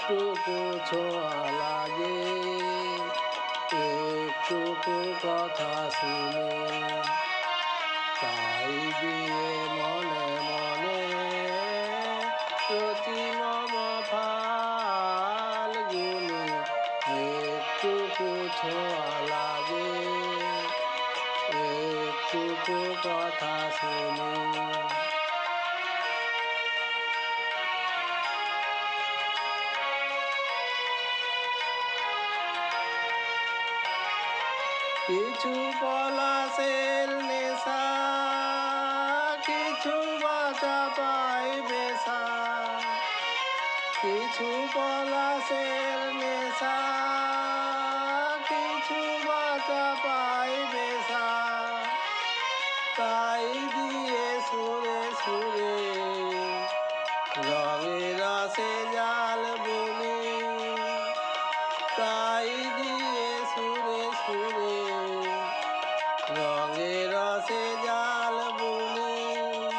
একটুকু ছোঁয়া লাগে, একটুকু কথা শুনি, তাই দিয়ে মনে মনে প্রতি মম ফাল্গুনি। একটুকু ছোঁয়া লাগে, একটুকু কথা শুনি। কিছু পলাশের নেশা, কিছু বাঁচা পাই বেশা, কিছু পলাশের নেশা, কিছু বাঁচা পাই বেশা, তাই দিয়ে সুরে সুরে রঙে রসে জাল বুনি, তাই দিয়ে সুরে সুরে রঙে রসে